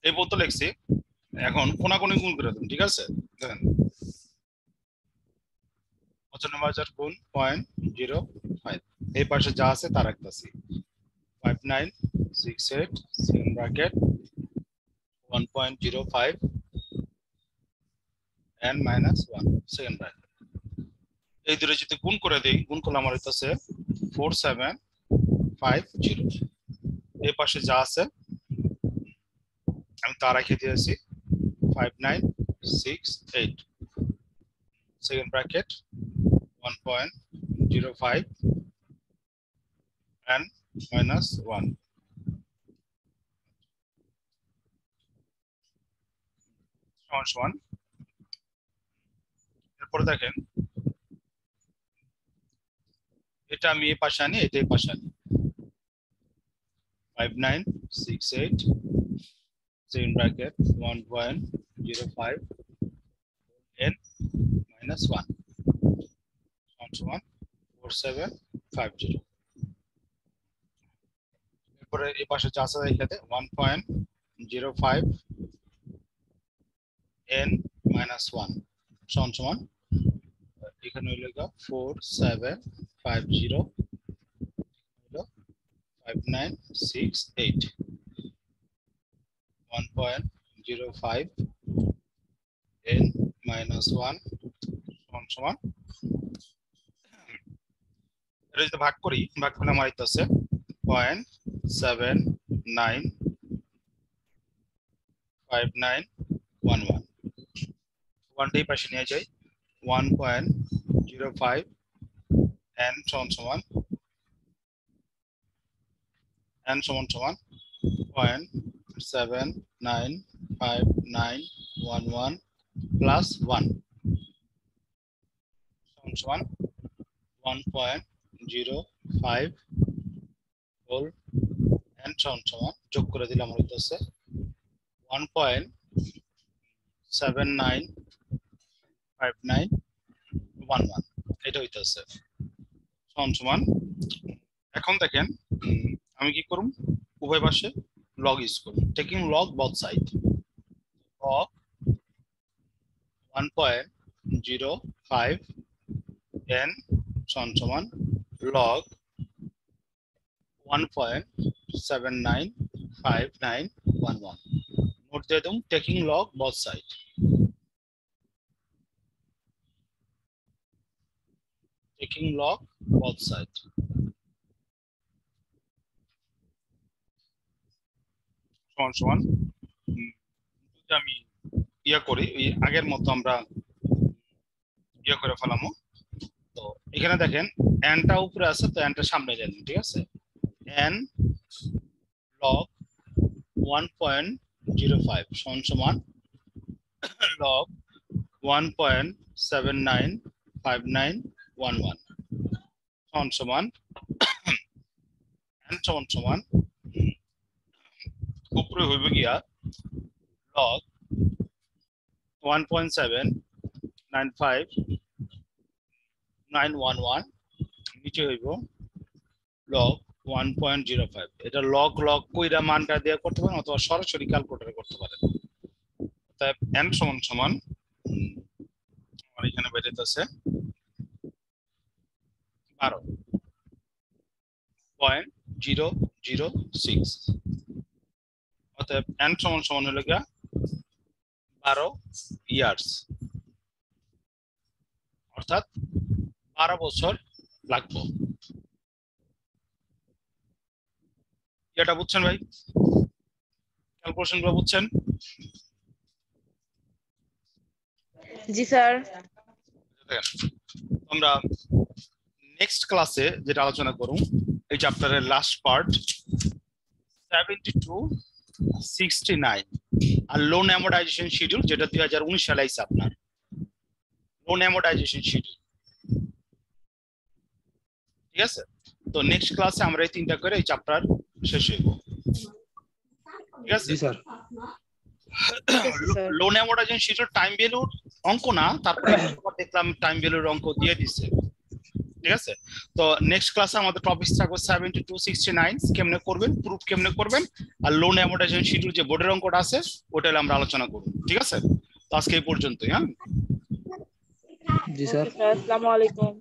এই বোধ লিখছি, এখন কোনাকুনি গুণ করে দেন, ঠিক আছে? দেখেন 95,000 গুণ 0.05, এই পাশে যা আছে তা রাখতেছি। 5968 second bracket 1.05 n minus 1 second bracket. এই দুটো যদি গুণ করে দেই, গুণ করলে আমার হইতাছে 4750। এই পাশে যা আছে আমি তা রেখে দিয়েছি 5968 সেকেন্ড ব্র্যাকেট 1.05 n minus 1 সমান। এরপরে দেখেন এটা আমি এই পাশে আনি, এটা এই পাশে আনি। 5968 সেকেন্ড ব্র্যাকেট 1.05 n minus 1 সমান 4750। এরপরে এই পাশে যা আছে এখানে 1.05 n minus 1 সমান এখানে হইল 4750 হলো 5968 1.05 n minus 1 সমান এটা যদি ভাগ করি, ভাগ করলে আমার হইতাছে 0.795911 ওয়ানটাই পাশে নিয়ে যাই। 1.05 n সমান n সমান 0.795911 প্লাস 1 সমান 1.05 হোল n সমান যোগ করে দিলে আমার হইতেছে 1.795911 এটা হইতেছে সমান। এখন দেখেন আমি কি করব, উভয় পাশে লগ ইউজ করব, taking log both side. log 1.05 n সমান log 1.795911 নোট দিয়ে দেব, taking log both side. Taking log both side সমান যদি আমি ইয়া করি ওই আগের মতো আমরা ইয়া করে ফেলামো। তো এখানে দেখেন nটা উপরে আছে, তো nটা সামনে যান, ঠিক আছে। n log 1.05 সমান log 1.795911 সমান n সমান উপরে হইবে গিয়া log 1.795911 নিচে হইব log 1.05। এটা লগ লগ কইরা মানটা দিয়ে করতে পারেন অথবা সরাসরি ক্যালকুলেটরে করতে পারেন। তাই n সমান আমার এখানে বেরিয়েছে 12.006। অতএব n সমান হলো গিয়া 12 ইয়ার্স, অর্থাৎ 12 বছর লাগবে। এটা বুঝছেন ভাই? ক্যালকুলেশন গুলো বুঝছেন? জি স্যার। আমরা নেক্সট ক্লাসে যেটা আলোচনা করব এই চ্যাপ্টারের লাস্ট পার্ট 72-69 আর লোন অ্যামোর্টাইজেশন শিডিউল, যেটা 2019 সালে আইছে আপনার লোন অ্যামোর্টাইজেশন শিডিউল, ঠিক আছে। তো নেক্সট ক্লাসে আমরা এই তিনটা করে এই চ্যাপ্টার শেষ হইব, ঠিক আছে। জি sir. Loan amortization schedule time ভ্যালুর অঙ্ক না, তারপরে দেখলাম টাইম ভ্যালুর অঙ্ক দিয়ে দিছে, ঠিক আছে। তো নেক্সট ক্লাসে আমাদের টপিক থাকবে 72-69 কেমনে করবেন, প্রুফ কেমনে করবেন, আর লোন অ্যামোর্টাইজেশন শিডিউল যে বোর্ডের অঙ্কটা আছে ওটা আমরা আলোচনা করব, ঠিক আছে। তো আজকে এই পর্যন্তই। হ্যাঁ জি স্যার। আসসালামু আলাইকুম।